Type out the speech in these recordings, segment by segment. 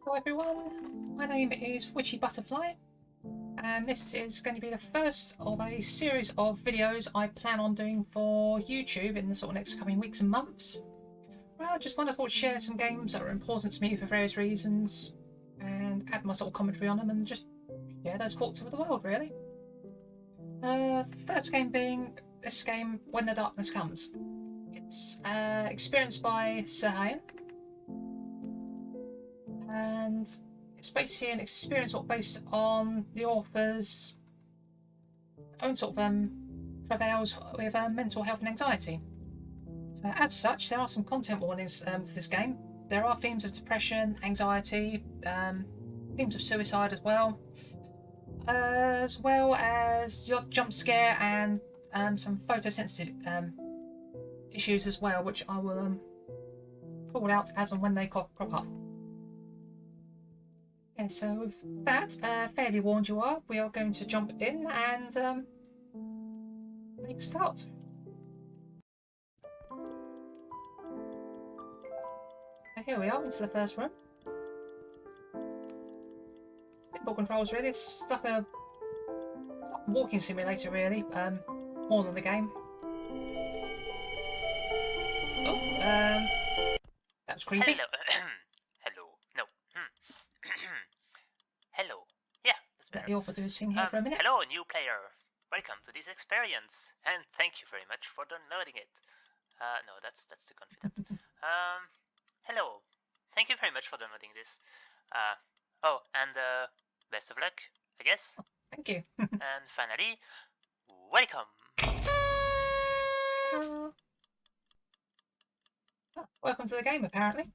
Hello everyone, my name is Witchy Butterfly, and this is going to be the first of a series of videos I plan on doing for YouTube in the sort of next coming weeks and months. Well, I just wanted to share some games that are important to me for various reasons, and add my sort of commentary on them, and just share those thoughts with the world, really. First game being this game, When the Darkness Comes. It's experienced by Sirhaian, and it's basically an experience sort of based on the author's own sort of travails with mental health and anxiety. So, as such, there are some content warnings for this game. There are themes of depression, anxiety, themes of suicide as well as the odd jump scare and some photosensitive issues as well, which I will call out as and when they crop up. Okay, so with that, fairly warned you are, we are going to jump in and make a start. So here we are, into the first room. Simple controls really, it's like a walking simulator really, more than the game. Oh, that was creepy. Hello. Hello. No. Hello. Yeah, that's better. Let the author do his thing here for a minute. Hello, new player. Welcome to this experience, and thank you very much for downloading it. No, that's too confident. Hello. Thank you very much for downloading this. And best of luck, I guess. Oh, thank you. And finally, welcome. Oh, welcome to the game, apparently.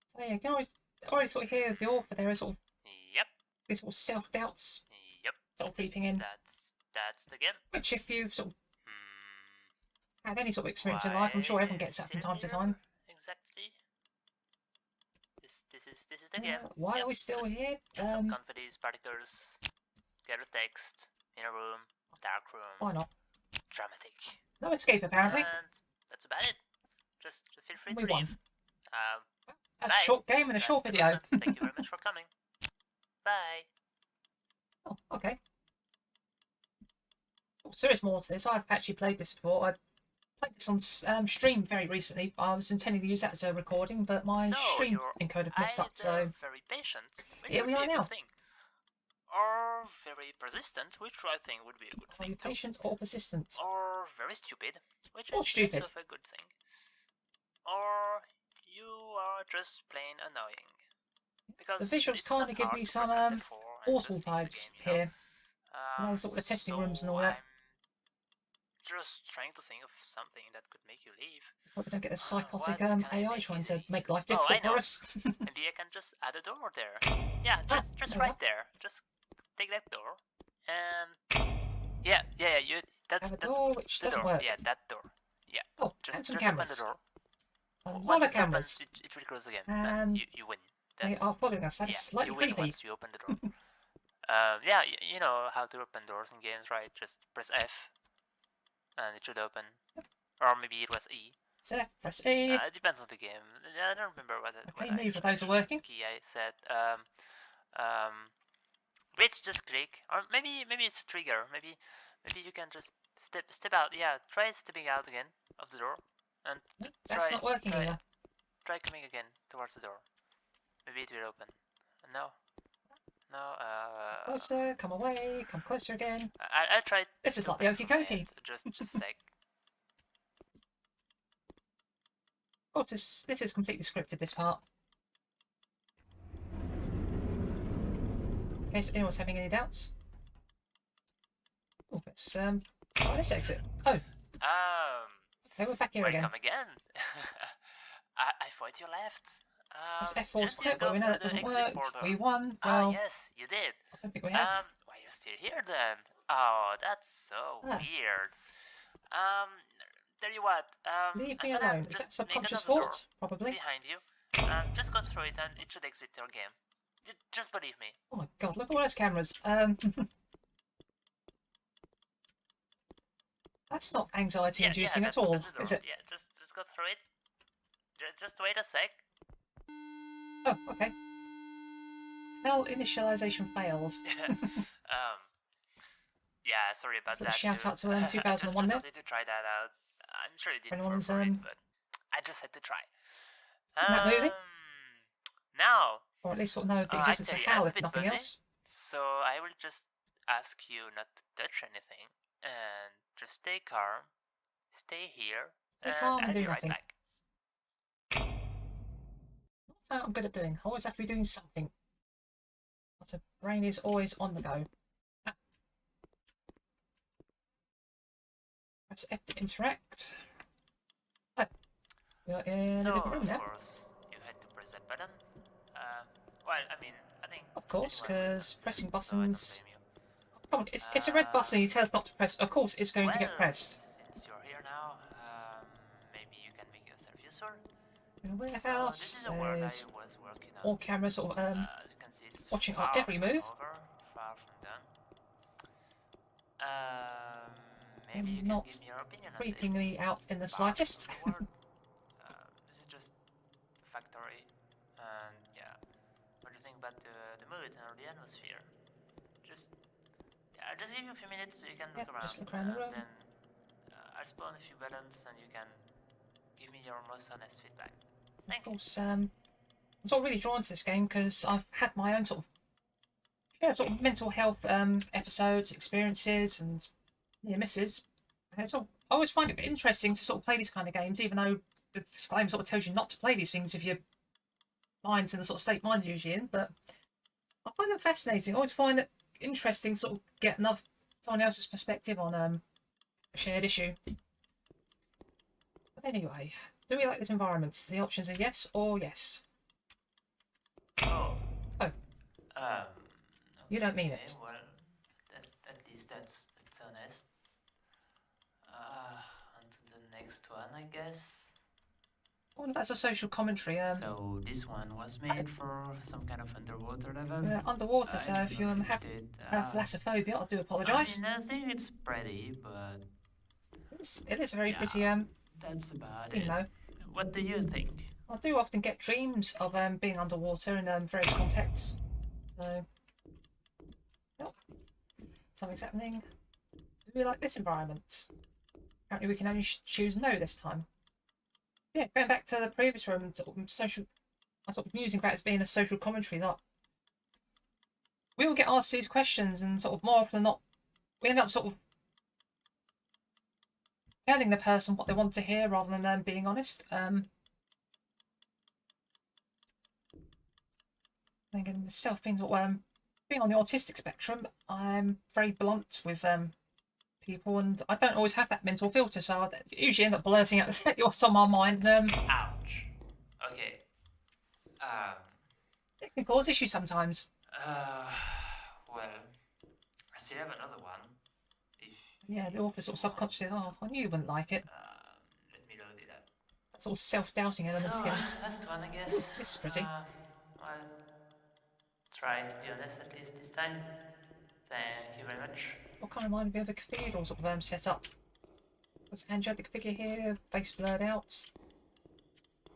So yeah, you can already sort of hear the author there is sort of this sort of self-doubts sort of creeping in. That's the game. Which, if you've sort of had any sort of experience in life, I'm sure everyone gets that from time to time. Exactly. This is the game. Why are we still here? Get some confidence particles. Get a text in a room. Dark room. Why not? Dramatic. No escape, apparently. And that's about it. Just feel free to We won. leave. A short game and a short video. Thank you very much for coming. Bye. Oh, okay. Oh, so there's more to this. I've actually played this before. I played this on stream very recently. I was intending to use that as a recording, but my stream encoder messed up, so very patient, which here we are now. Or very persistent, which I think would be a good thing. Are you patient or persistent? Or very stupid, which or is stupid. also a good thing. Or you are just plain annoying. Because the visuals kind of give me some Portal vibes here. Sort of the testing rooms and all that. I'm just trying to think of something that could make you leave. So we don't get a psychotic AI trying to make life difficult for us. Maybe I can just add a door there. Yeah, just right there. Just take that door. Yeah. That's the door which doesn't work. Yeah, that door. Yeah. Oh, just and some open cameras. the door. Once it cameras. It will close again. And you win. They are following us. That's slightly you win creepy. Once you open the door. You know how to open doors in games, right? Just press F, and it should open. Or maybe it was E. So press E. It depends on the game. I don't remember what it. Okay, neither of those are working. I said. Let's just click, or maybe it's a trigger. Maybe you can just step out. Yeah, try stepping out again of the door, and that's not working either. Try coming again towards the door. Maybe it will open. No. Closer, come away, come closer again. I'll try. This is like the Okie Dokie. Just a sec. Oh, this is completely scripted, this part. In case anyone's having any doubts. Oh, let's try this exit. Oh. Okay, we're back here again. Welcome again. I thought you left. This F4's quit, but we know that doesn't work. We won. Well, yes, you did. I don't think we have. Why are you still here then? Oh, that's so weird. Tell you what. Leave me alone. Is that subconscious thought? Probably. Behind you. Just go through it and it should exit your game. Just believe me. Oh my god, look at all those cameras. That's not anxiety-inducing at all, is it? Yeah, just go through it. Just wait a sec. Oh, okay. Well, initialization failed. Yeah, sorry about Let's that. shout out to I just 2001 there. wanted to try that out. I'm sure it didn't Anyone work who's for it, but I just had to try. that movie, Now, or at least sort of know the I existence tell of you, Hal, I'm a if bit nothing busy, else. so I will just ask you not to touch anything and just stay calm, stay here, Stay and calm and I'll do be right nothing. back. Not that I'm good at doing. I always have to be doing something. But the brain is always on the go. Press F to interact. Oh, we're in a different room Of now. course, you had to press that button. Well, I mean, I think Of course, anyone would have because done pressing so, I don't buttons. blame you. Come on, it's a red button. You tell us not to press. Of course, it's going to get Well, pressed. since you're here now, maybe you can make yourself useful. In a So this warehouse, is a world I there's was working on. all cameras sort of As you can see, it's watching our far every from move. over, far from done. I'm Maybe you can not give me your opinion on creeping this. me out in the Part slightest. of the world. This is just a factory, and yeah. What do you think about the mood or the atmosphere? Just I'll just give you a few minutes so you can look Yep, around, just look around the room. and then I'll spawn a few buttons, and you can give me your most honest feedback. Of course, I'm sort of really drawn to this game because I've had my own sort of mental health episodes, experiences, and near misses. And I always find it interesting to sort of play these kind of games, even though the disclaimer sort of tells you not to play these things if your mind's in the sort of state mind you're usually in. But I find them fascinating. I always find it interesting to sort of get someone else's perspective on a shared issue. But anyway, do we like this environment? The options are yes or yes. Oh. Oh. Um. You don't mean it. Well, at least that's honest. On to the next one, I guess. Well, that's a social commentary. So this one was made for some kind of underwater level. Underwater, so if you have thalassophobia, I do apologise. I think it's pretty, but it is a very pretty that's about theme, it. though. What do you think? I do often get dreams of being underwater in various contexts. So, yep. Something's happening. Do we like this environment? Apparently we can only choose no this time. Yeah, going back to the previous room, sort of social, I sort of musing about it as being a social commentary. That we all get asked these questions, and sort of more often than not, we end up sort of telling the person what they want to hear rather than them being honest. Again, myself being sort of being on the autistic spectrum, I'm very blunt with people, and I don't always have that mental filter, so I usually end up blurting out what's on my mind. Ouch. Okay. It can cause issues sometimes. Well, I still have another one. Yeah, the author sort of subconsciously says, "Oh, I knew you wouldn't like it." Let me load it up. That sort of self-doubting element So, again. last one, I guess. This is pretty. Well, try to be honest at least this time. Thank you very much. What kind of mind we have a cathedral sort of set up? There's an angelic figure here, face blurred out.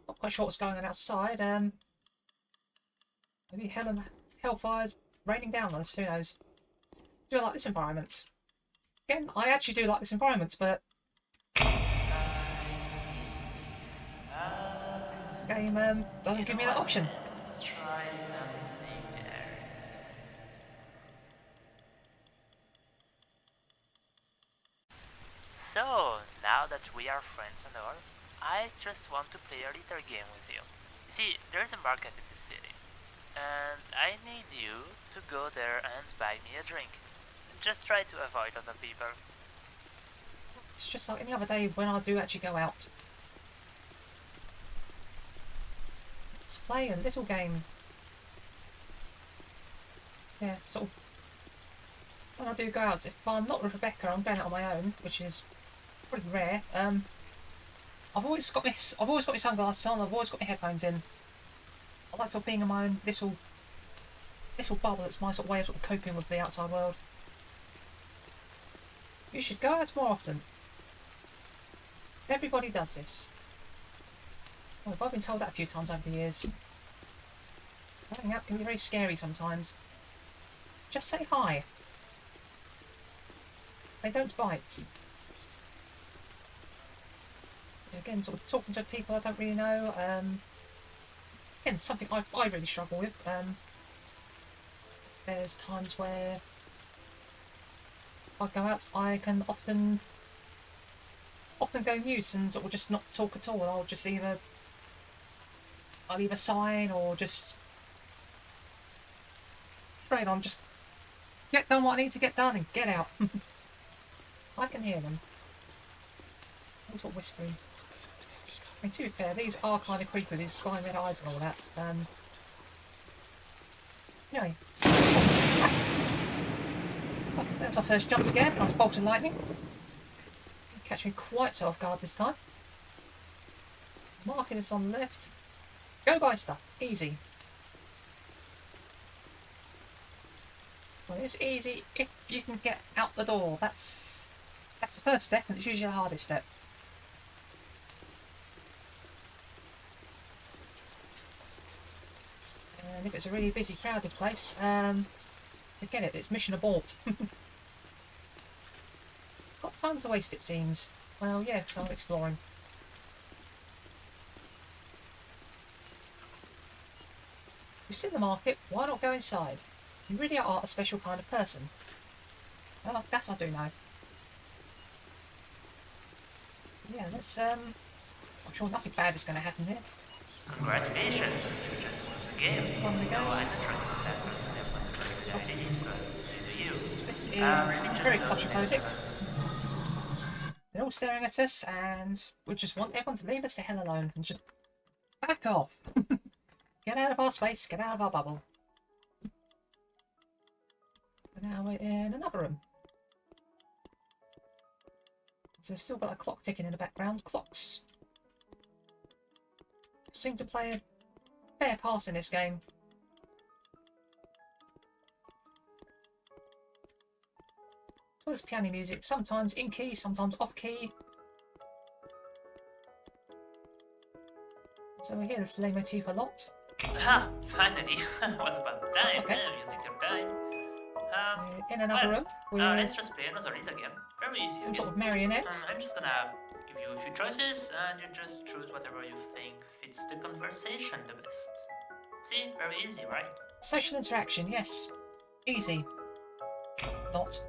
Not quite sure what's going on outside. Maybe hellfire's raining down on us, who knows? Do I like this environment? Again, I actually do like this environment, but game doesn't give me that option. Let's try something else. So, now that we are friends and all, I just want to play a little game with you. You see, there's a market in the city, and I need you to go there and buy me a drink. Just try to avoid other people. It's just like any other day when I do actually go out. Let's play a little game. Yeah, sort of. When I do go out, if I'm not with Rebecca, I'm going out on my own, which is pretty rare. I've always got my sunglasses on. I've always got my headphones in. I like sort of being on my own little bubble. It's my sort of way of sort of coping with the outside world. You should go out more often. Everybody does this. Oh, I've been told that a few times over the years. Going out can be very scary sometimes. Just say hi. They don't bite. Again, sort of talking to people I don't really know. Again, something I really struggle with. There's times where if I go out, I can often go mute and sort of just not talk at all. I'll either sign or just straight on, just get done what I need to get done and get out. I can hear them. All sort of whispering. I mean, to be fair, these are kind of creepy, these blind red eyes and all that. Anyway. Well, that's our first jump scare. Nice bolt of lightning. Didn't catch me quite so off guard this time. Marking this on the left. Go buy stuff. Easy. Well, it's easy if you can get out the door. That's the first step, and it's usually the hardest step. And if it's a really busy, crowded place, forget it, it's mission abort. Got time to waste, it seems. Well, yeah, because I'm exploring. You've seen the market, why not go inside? You really are a special kind of person. Well, that I do know. Yeah, let's, I'm sure nothing bad is going to happen here. Congratulations, you just won the game. On we go. No, I'm not trying to that person if wasn't a good idea, but do you? This is very claustrophobic. They're all staring at us, and we just want everyone to leave us the hell alone and just back off. Get out of our space, get out of our bubble. And now we're in another room. So we've still got a clock ticking in the background. Clocks seem to play a fair part in this game. Well, there's piano music, sometimes in key, sometimes off key. So we hear this leitmotif a lot. Aha, finally. It was about time. Okay. You took your time. We're in another room with let's just play another little game. Very easy. some sort of marionette. I'm just gonna give you a few choices, and you just choose whatever you think fits the conversation the best. See? Very easy, right? Social interaction, yes. Easy. Not.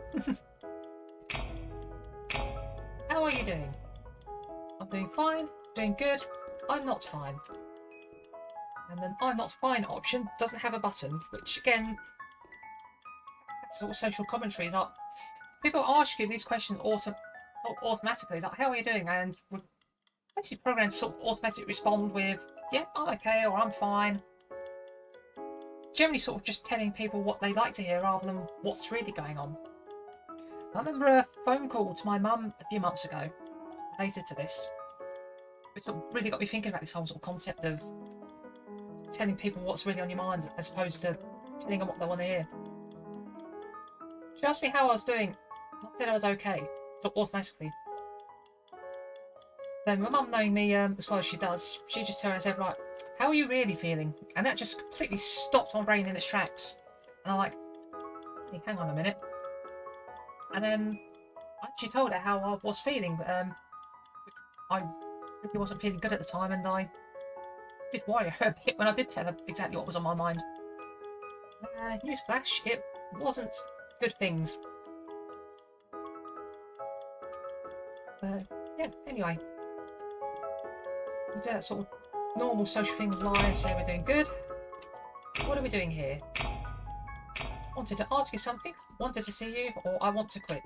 How are you doing? I'm doing fine, doing good, I'm not fine. And then I'm not fine option doesn't have a button, which again, that's sort of social commentary. Is like, people ask you these questions automatically, it's like, how are you doing? And we're basically programmed to sort of automatically respond with, yeah, I'm okay, or I'm fine. Generally sort of just telling people what they like to hear rather than what's really going on. I remember a phone call to my mum a few months ago, related to this. It sort of really got me thinking about this whole sort of concept of telling people what's really on your mind as opposed to telling them what they want to hear. She asked me how I was doing. I said I was okay, so automatically. Then my mum, knowing me as well as she does, she just turned and said, right, how are you really feeling? And that just completely stopped my brain in its tracks. And I'm like, hey, hang on a minute. And then I actually told her how I was feeling. I really wasn't feeling good at the time, and I did worry her a bit when I did tell her exactly what was on my mind. Newsflash, it wasn't good things. But yeah, anyway. We do that sort of normal social thing, lie and say we're doing good. What are we doing here? Wanted to ask you something, wanted to see you, or I want to quit.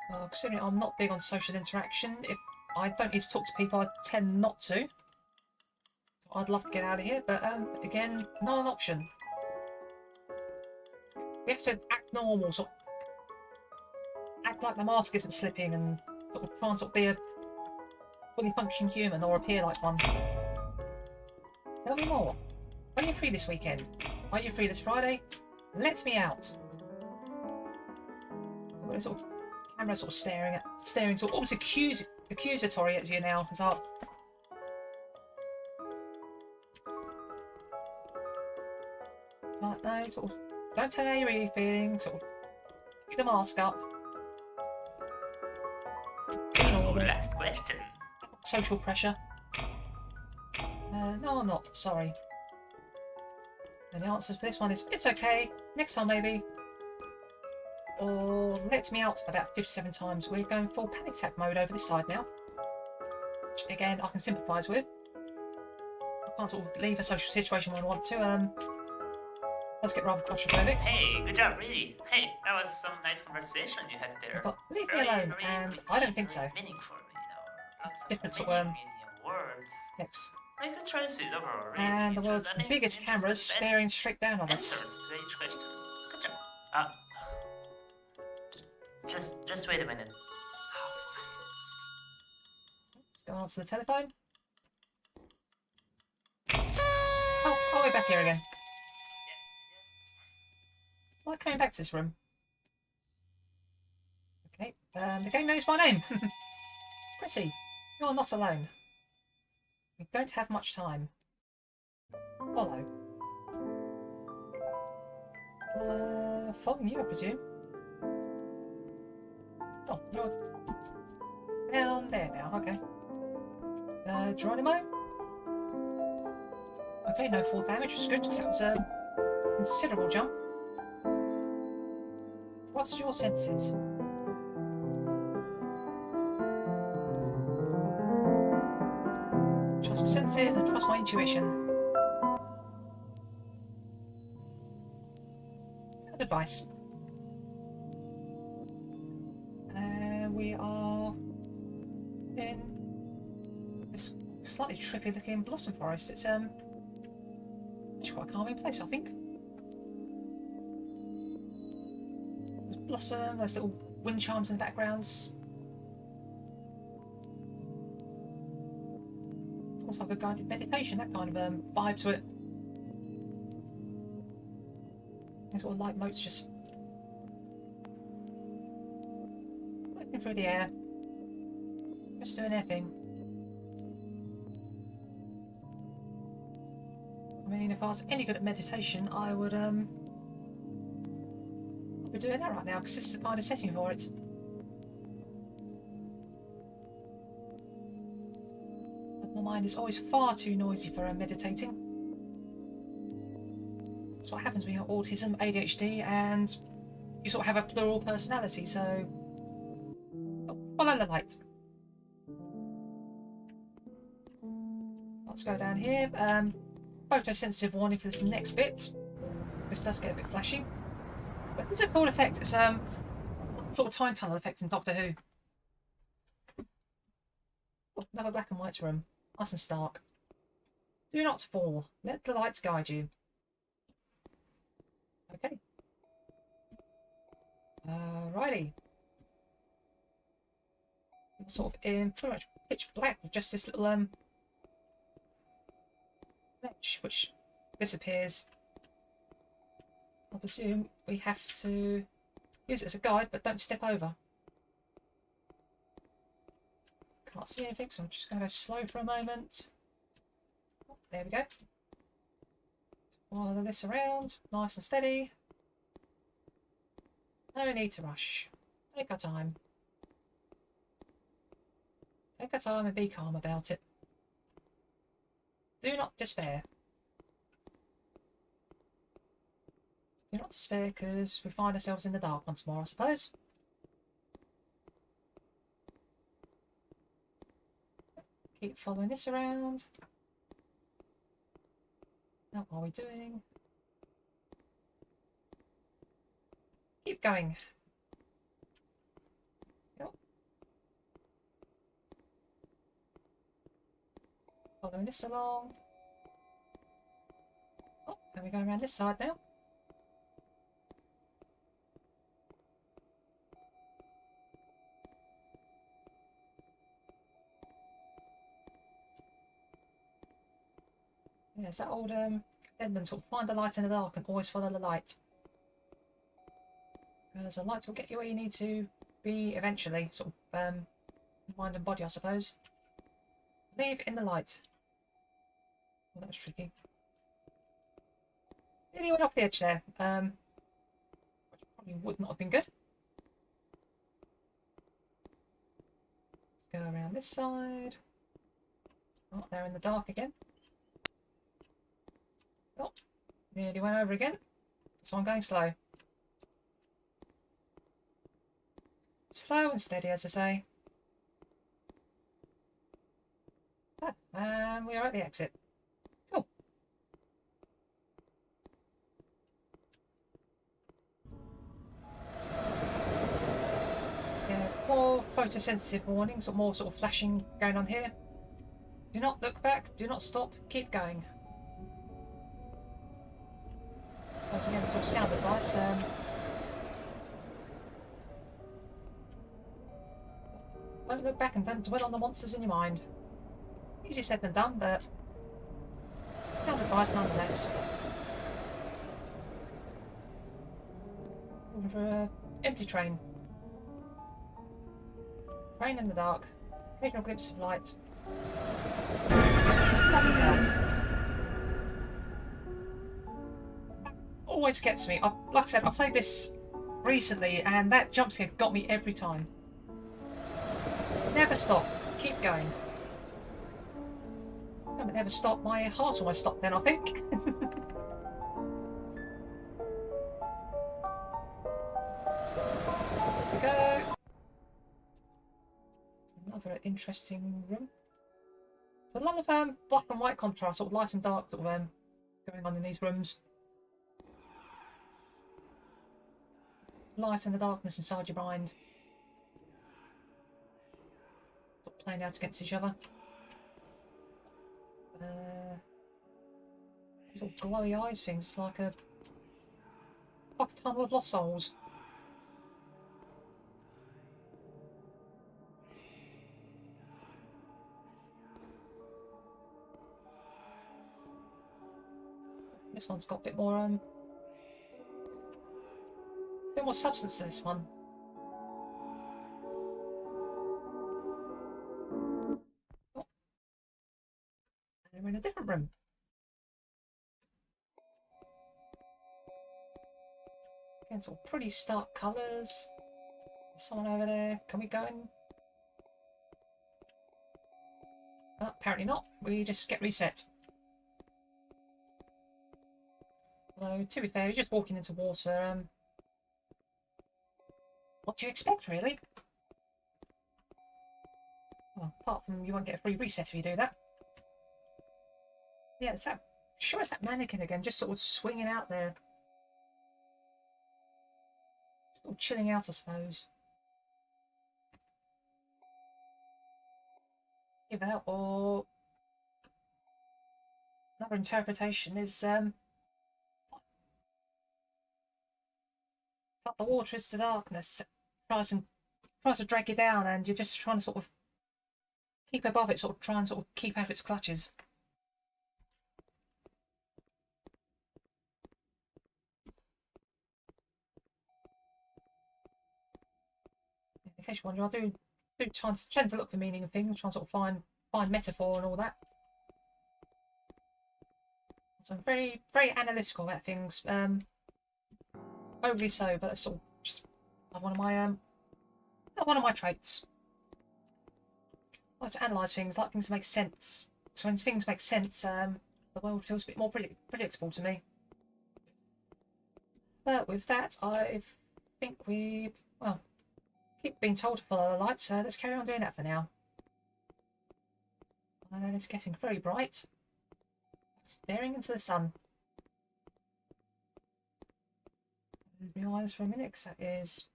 Well, considering I'm not big on social interaction, if I don't need to talk to people, I tend not to. So I'd love to get out of here, but again, not an option. We have to act normal, sort of act like the mask isn't slipping, and sort of try and sort of be a fully functioning human or appear like one. Tell me more. Are you free this weekend? Are you free this Friday? Let me out. Got a sort of camera sort of staring sort of almost accusatory at you now. It's like, No, sort of. Don't tell her how you're really feeling. Sort of. Keep the mask up. Be normal. Last question. Social pressure. No, I'm not. Sorry. And the answer for this one is it's okay. Next time, maybe. Or let me out about 57 times. We're going full panic attack mode over this side now. Which, again, I can sympathise with. I can't sort of leave a social situation when I want to. Let's get rather claustrophobic. Hey, good job, really. Hey, that was some nice conversation you had there. But leave me Very, alone, very and pretty, I don't think very so. Meaningful, Lots Different of sort of, meaning in your words. Yes. Very good choices overall, really. And the world's I think biggest you chose cameras the best staring straight down on us. answers to each question. Good job. Just wait a minute. Let's go answer the telephone. Oh, we're back here again. I like coming back to this room. Okay, the game knows my name. Chrissy, you're not alone. We don't have much time. Follow. Following you, I presume. Oh, you're down there now, okay. Geronimo? Okay, no fall damage, which is good, because that was a considerable jump. Trust your senses. Trust my senses and trust my intuition. Sound advice. We are in this slightly trippy looking blossom forest. It's actually quite a calming place, I think. There's blossom, there's little wind chimes in the backgrounds. It's almost like a guided meditation, that kind of vibe to it. There's sort of light motes just floating through the air, just doing their thing. I mean, if I was any good at meditation, I would I'd be doing that right now, because this is the kind of setting for it. But my mind is always far too noisy for meditating. That's what happens when you have autism, ADHD, and you sort of have a plural personality, so follow the light. Let's go down here. Photosensitive warning for this next bit. This does get a bit flashy. But it's a cool effect. It's sort of time tunnel effect in Doctor Who. Oh, another black and white room. Nice and stark. Do not fall. Let the lights guide you. Okay. Righty. Sort of in pretty much pitch black with just this little ledge which disappears. I presume we have to use it as a guide, but don't step over. Can't see anything, so I'm just going to go slow for a moment. Oh, there we go. Follow this around, nice and steady. No need to rush. Take our time. Take our time and be calm about it. Do not despair. Do not despair, because we find ourselves in the dark once more, I suppose. Keep following this around. Now, what are we doing? Keep going. Yep. Following this along. Oh, and we're going around this side now. Yeah, it's that old addendum, sort of find the light in the dark and always follow the light. Because the light will get you where you need to be eventually, sort of mind and body, I suppose. Leave in the light. Well, that was tricky. Nearly went off the edge there. Which probably would not have been good. Let's go around this side. Oh, they're in the dark again. Oh, nearly went over again. So I'm going slow. Slow and steady, as I say. Ah, and we are at the exit. Cool. Yeah, more photosensitive warnings, or more sort of flashing going on here. Do not look back, do not stop, keep going. Once again, sort of sound advice. Don't look back and don't dwell on the monsters in your mind. Easier said than done, but sound advice nonetheless. Looking for an empty train. Train in the dark. Occasional glimpse of light. Bloody hell. That always gets me. Like I said, I played this recently and that jump scare got me every time. Never stop. Keep going. I haven't ever stopped. My heart almost stopped then, I think. Here we go. Another interesting room. There's a lot of black and white contrast, sort of light and dark sort of going on in these rooms. Light and the darkness inside your mind. Sort of playing out against each other. These all glowy eyes things. It's like a tunnel of lost souls. This one's got a bit more substance to this one. Oh. And we're in a different room. Again, sort of pretty stark colours. There's someone over there. Can we go in? Oh, apparently not. We just get reset. Although, to be fair, you're just walking into water. What do you expect, really? Well, apart from you won't get a free reset if you do that. Yeah, it's that. Sure, it's that mannequin again, just sort of swinging out there. Sort of chilling out, I suppose. Either that or another interpretation is like the water is the darkness. It tries to drag you down, and you're just trying to sort of keep above it, sort of try and sort of keep out of its clutches. In case you wonder, I do tend to look for meaning of things, try and sort of find metaphor and all that. So I'm very, very analytical about things. Overly so, but that's sort of just one of my traits. I like to analyse things, like things to make sense. So when things make sense, the world feels a bit more predictable to me. But with that, I think we, well, keep being told to follow the lights, so let's carry on doing that for now. And then it's getting very bright. Staring into the sun. Move my eyes for a minute, because that is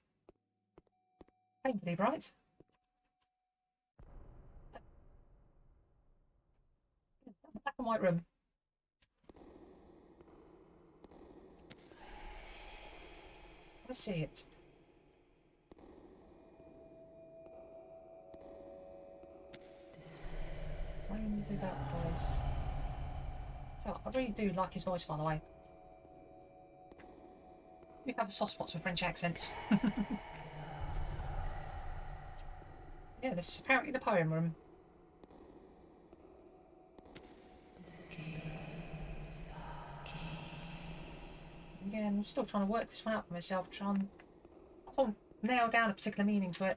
painfully bright. Black and white room. I see it. Rain without voice. So I really do like his voice, by the way. We have a soft spot for French accents. Yeah, this is apparently the poem room. Again, I'm still trying to work this one out for myself, trying to sort of nail down a particular meaning to it.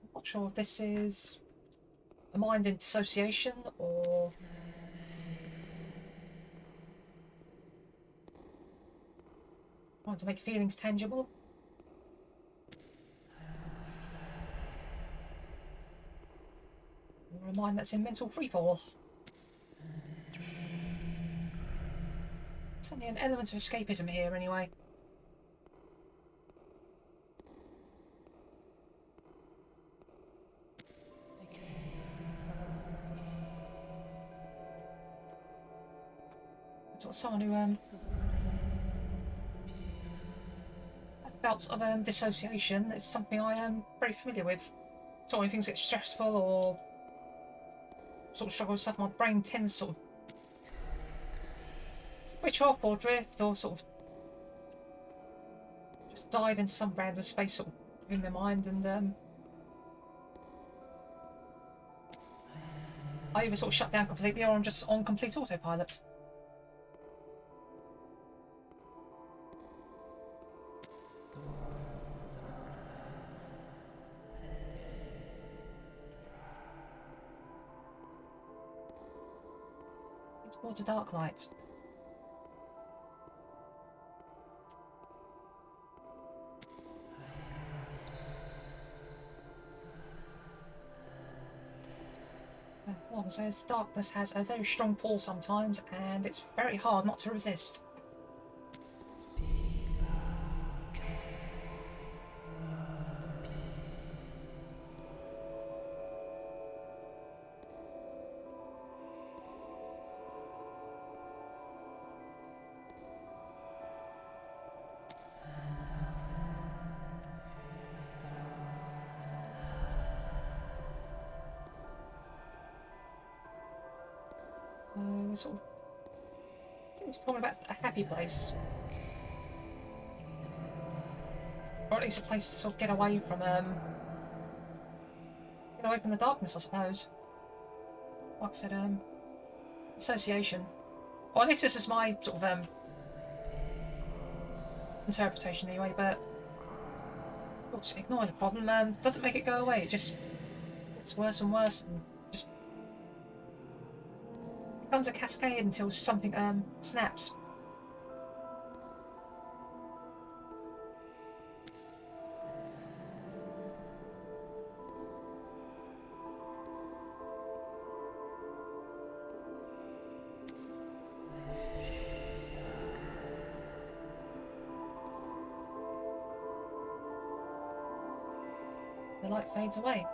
I'm not sure if this is a mind in dissociation or trying to make feelings tangible. Or a mind that's in mental freefall. Certainly an element of escapism here, anyway. Sort of someone who has bouts of dissociation. It's something I am very familiar with. So when things get stressful or sort of struggle with stuff, my brain tends to sort of switch off or drift or sort of just dive into some random space sort of in my mind, and I either sort of shut down completely or I'm just on complete autopilot. Towards a dark light. Well, it says darkness has a very strong pull sometimes, and it's very hard not to resist. Sort of seems talking about a happy place, or at least a place to sort of get away from the darkness, I suppose. Like I said, association. Well, at least this is my sort of interpretation anyway. But of course, ignoring the problem doesn't make it go away. It just gets worse and worse, and just becomes a cascade until something snaps. The light fades away.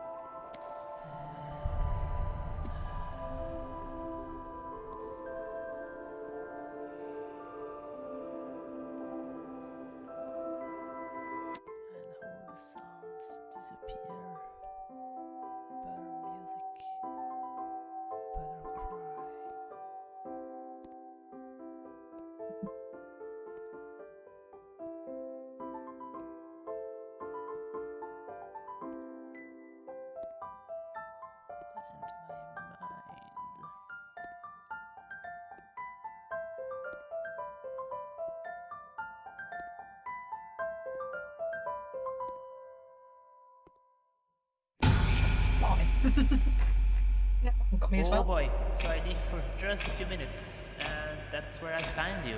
Yeah, got me as well. Oh boy, so I leave for just a few minutes, and that's where I find you.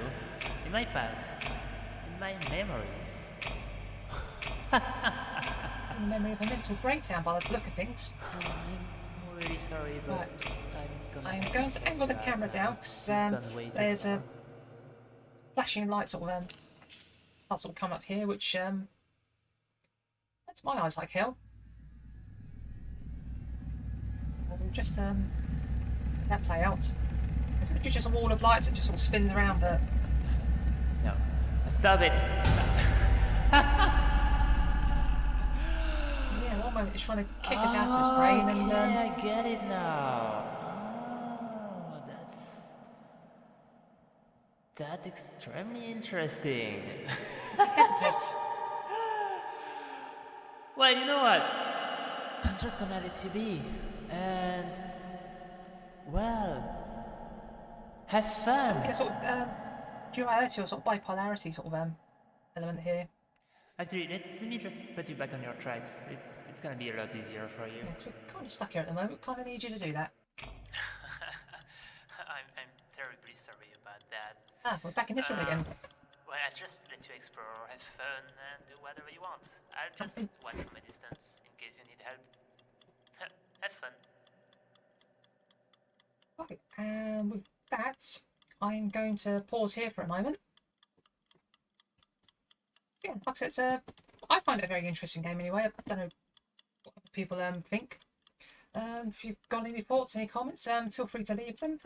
In my past. In my memories. In the memory of a mental breakdown by the look of things. I'm really sorry, but Right. I'm I'm going to angle the camera down because there's a flashing light sort of I'll sort of come up here, which that's my eyes like hell. We'll just let that play out. It's literally just a wall of lights that just sort of spins around, but No. Stop it! yeah, one moment it's trying to kick us out of his brain, and I get it now. Oh, that's extremely interesting. he hesitates. Well, you know what? I'm just gonna let you be. And, well, Have fun. Yeah, sort of duality or sort of bipolarity sort of element here. Actually, let me just put you back on your tracks. It's gonna be a lot easier for you. Yeah, 'cause we're kind of stuck here at the moment. Kind of need you to do that. I'm terribly sorry about that. Ah, we're back in this room again. Well, I'll just let you explore, have fun, and do whatever you want. I'll just watch from a distance in case you need help. Have fun. Right, and with that, I'm going to pause here for a moment. Yeah, like I said, I find it a very interesting game anyway. I don't know what other people think. If you've got any thoughts, any comments, feel free to leave them.